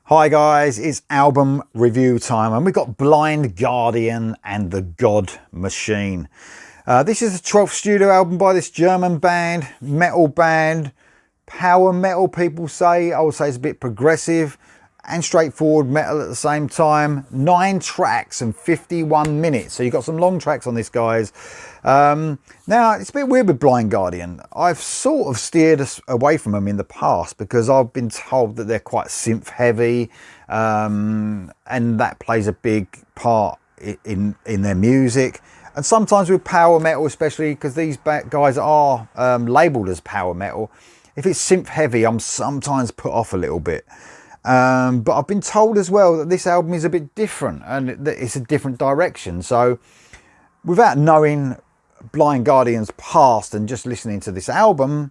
Hi guys, it's album review time and we've got Blind Guardian and the God Machine. This is the 12th studio album by this German band, metal band, power metal people say. I would say it's a bit progressive and straightforward metal at the same time. 9 tracks and 51 minutes, so you've got some long tracks on this, guys. Now it's a bit weird with Blind Guardian. I've sort of steered us away from them in the past because I've been told that they're quite synth heavy, and that plays a big part in their music. And sometimes with power metal, especially because these guys are labelled as power metal, if it's synth heavy, I'm sometimes put off a little bit. But I've been told as well that this album is a bit different and that it's a different direction. So without knowing Blind Guardian's past and just listening to this album,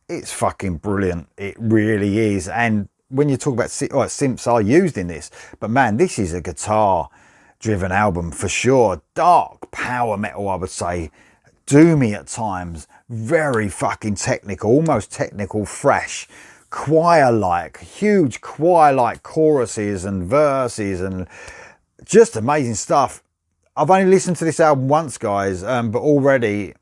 it's fucking brilliant. It really is. And when you talk about synths are used in this, but man, this is a guitar driven album for sure. Dark power metal, I would say. Doomy at times. Very fucking technical, almost technical, fresh. Choir-like, huge choir-like choruses and verses and just amazing stuff. I've only listened to this album once, guys, but already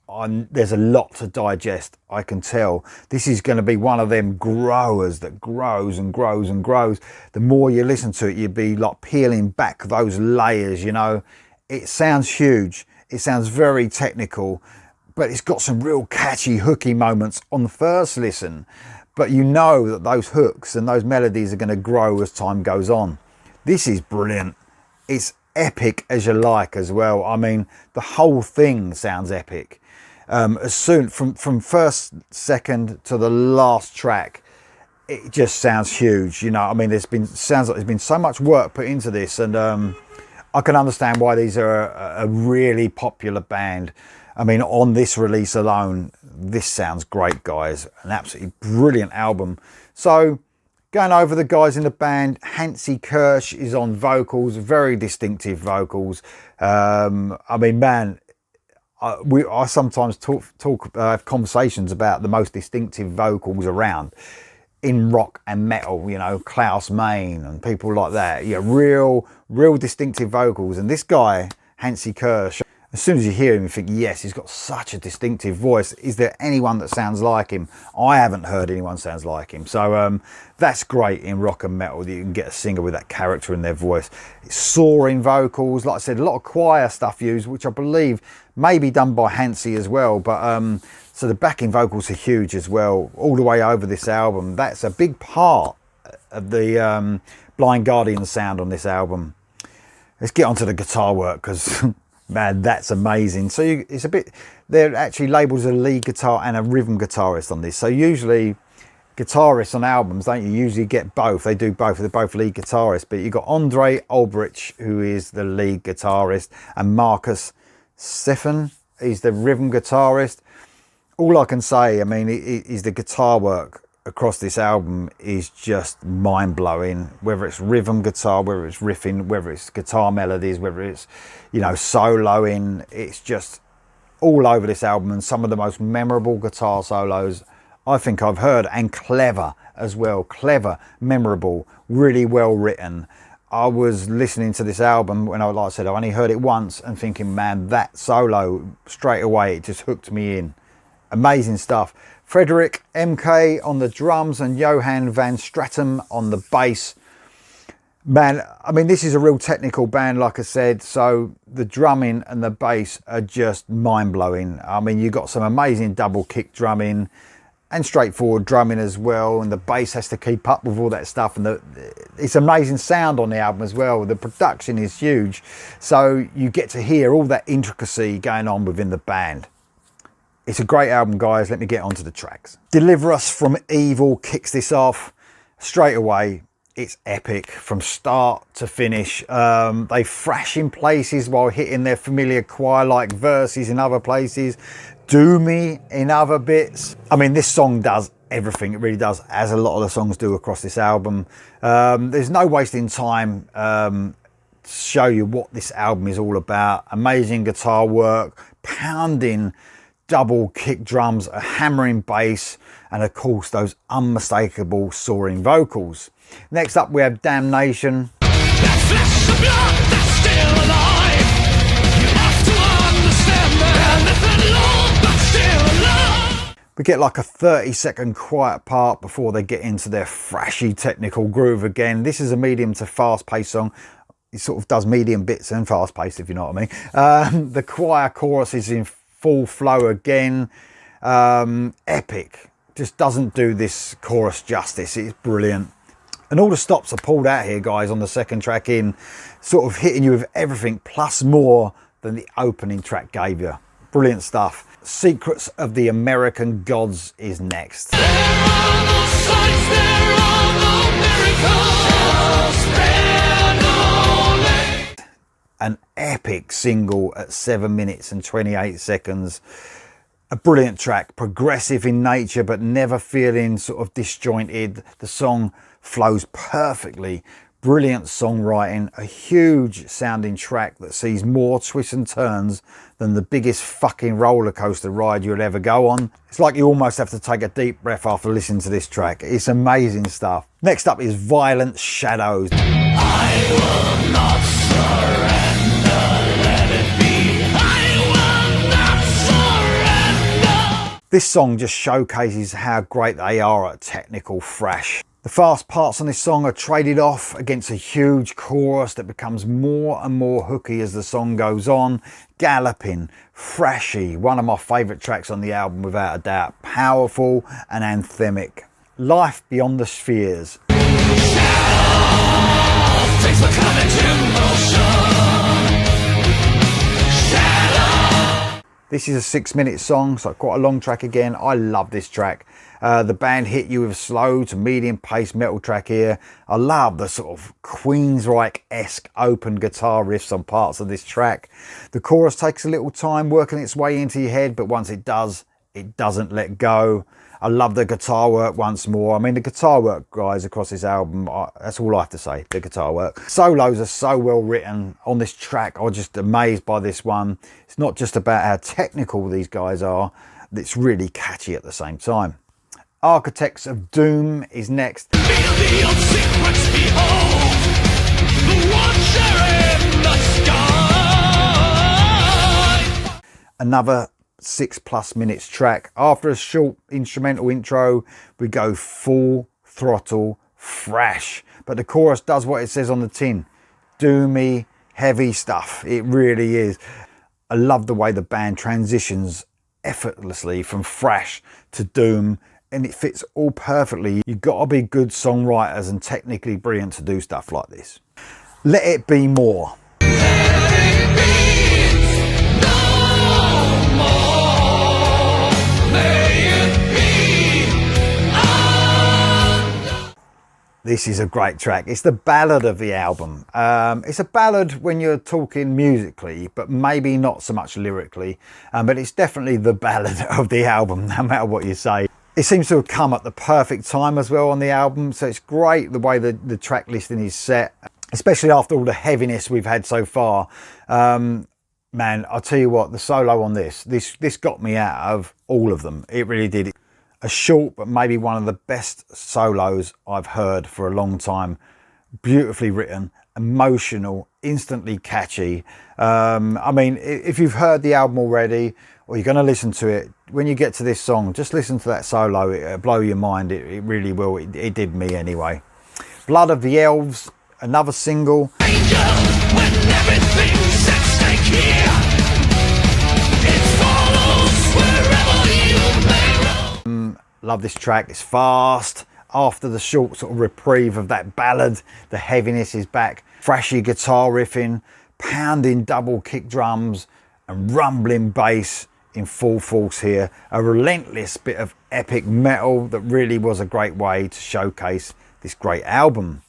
there's a lot to digest. I can tell this is going to be one of them growers that grows and grows and grows. The more you listen to it, you'd be like peeling back those layers, you know. It sounds huge. It sounds very technical, but it's got some real catchy, hooky moments on the first listen. But you know that those hooks and those melodies are going to grow as time goes on. This is brilliant. It's epic as you like as well. I mean, the whole thing sounds epic. As soon from first second to the last track, it just sounds huge. You know, I mean, sounds like there's been so much work put into this, and I can understand why these are a really popular band. I mean, on this release alone, this sounds great, guys. An absolutely brilliant album. So, going over the guys in the band, Hansi Kirsch is on vocals, very distinctive vocals. I mean, man, I sometimes have conversations about the most distinctive vocals around in rock and metal, you know, Klaus Meine and people like that. Yeah, real distinctive vocals. And this guy, Hansi Kirsch, as soon as you hear him, you think, yes, he's got such a distinctive voice. Is there anyone that sounds like him? I haven't heard anyone sounds like him. So that's great in rock and metal that you can get a singer with that character in their voice. It's soaring vocals. Like I said, a lot of choir stuff used, which I believe may be done by Hansi as well. But so the backing vocals are huge as well, all the way over this album. That's a big part of the Blind Guardian sound on this album. Let's get onto the guitar work because... man, that's amazing. So it's a bit, they're actually labelled as a lead guitar and a rhythm guitarist on this. So usually guitarists on albums, don't you usually get both? They do both. They're both lead guitarists. But you've got Andre Olbrich, who is the lead guitarist, and Marcus Steffen is the rhythm guitarist. All I can say, I mean, is the guitar work across this album is just mind-blowing, whether it's rhythm guitar, whether it's riffing, whether it's guitar melodies, whether it's, you know, soloing. It's just all over this album, and some of the most memorable guitar solos I think I've heard, and clever as well. Clever, memorable, really well written. I was listening to this album when like I said, I only heard it once and thinking, man, that solo straight away, it just hooked me in. Amazing stuff. Frederick MK on the drums and Johan van Stratum on the bass. Man, I mean, this is a real technical band, like I said, so the drumming and the bass are just mind-blowing. I mean, you've got some amazing double kick drumming and straightforward drumming as well, and the bass has to keep up with all that stuff, and it's amazing sound on the album as well. The production is huge, so you get to hear all that intricacy going on within the band. It's a great album, guys. Let me get onto the tracks. Deliver Us From Evil kicks this off straight away. It's epic from start to finish. They thrash in places while hitting their familiar choir-like verses in other places. Doomy in other bits. I mean, this song does everything. It really does, as a lot of the songs do across this album. There's no wasting time to show you what this album is all about. Amazing guitar work, pounding double kick drums, a hammering bass, and of course those unmistakable soaring vocals. Next up we have Damnation. We get like a 30-second quiet part before they get into their thrashy technical groove again. This is a medium to fast-paced song. It sort of does medium bits and fast-paced, if you know what I mean. The choir chorus is in full flow again. Epic. Just doesn't do this chorus justice. It's brilliant. And all the stops are pulled out here, guys, on the second track in, sort of hitting you with everything plus more than the opening track gave you. Brilliant stuff. Secrets of the American Gods is next. There are no sights, there are no miracles, there no names. An epic single at 7 minutes and 28 seconds. A brilliant track, progressive in nature but never feeling sort of disjointed. The song flows perfectly. Brilliant songwriting, a huge sounding track that sees more twists and turns than the biggest fucking roller coaster ride you'll ever go on. It's like you almost have to take a deep breath after listening to this track. It's amazing stuff. Next up is Violent Shadows. I will not surrender, let it be. I will not surrender. This song just showcases how great they are at technical thrash. The fast parts on this song are traded off against a huge chorus that becomes more and more hooky as the song goes on. Galloping, thrashy, one of my favourite tracks on the album without a doubt. Powerful and anthemic. Life Beyond the Spheres. This is a 6-minute song, so quite a long track again. I love this track. The band hit you with a slow to medium pace metal track here. I love the sort of Queensryche-esque open guitar riffs on parts of this track. The chorus takes a little time working its way into your head, but once it does, it doesn't let go. I love the guitar work once more. I mean, the guitar work, guys, across this album, that's all I have to say, the guitar work. Solos are so well written on this track. I'm just amazed by this one. It's not just about how technical these guys are, it's really catchy at the same time. Architects of Doom is next. Another 6+ minutes track. After a short instrumental intro, we go full throttle thrash. But the chorus does what it says on the tin. Doomy, heavy stuff. It really is. I love the way the band transitions effortlessly from thrash to doom, and it fits all perfectly. You've got to be good songwriters and technically brilliant to do stuff like this. Let It Be More. This is a great track. It's the ballad of the album. It's a ballad when you're talking musically, but maybe not so much lyrically. But it's definitely the ballad of the album, no matter what you say. It seems to have come at the perfect time as well on the album. So it's great the way the track listing is set, especially after all the heaviness we've had so far. Man, I'll tell you what, the solo on this got me out of all of them. It really did. A short, but maybe one of the best solos I've heard for a long time. Beautifully written, emotional, instantly catchy. I mean, if you've heard the album already, or you're going to listen to it, when you get to this song, just listen to that solo. It'll blow your mind. It really will. It did me anyway. Blood of the Elves, another single. Angel, when everything's at stake here, it follows wherever you may roam. Love this track. It's fast. After the short sort of reprieve of that ballad, the heaviness is back. Thrashy guitar riffing, pounding double kick drums, and rumbling bass in full force here. A relentless bit of epic metal that really was a great way to showcase this great album.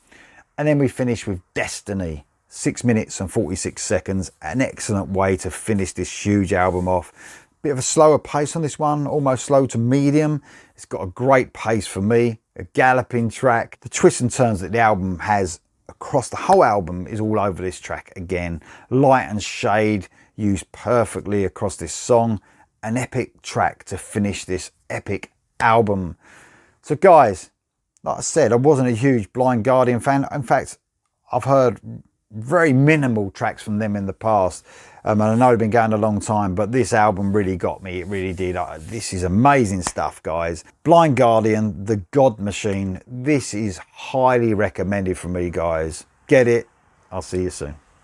And then we finish with Destiny. 6 minutes and 46 seconds. An excellent way to finish this huge album off. Bit of a slower pace on this one, almost slow to medium. It's got a great pace for me. A galloping track. The twists and turns that the album has across the whole album is all over this track again. Light and shade used perfectly across this song. an epic track to finish this epic album. So guys, like I said, I wasn't a huge Blind Guardian fan. In fact, I've heard very minimal tracks from them in the past, and I know they've been going a long time, but this album really got me. It really did. This is amazing stuff, guys. Blind Guardian, the God Machine. This is highly recommended from me, guys. Get it. I'll see you soon.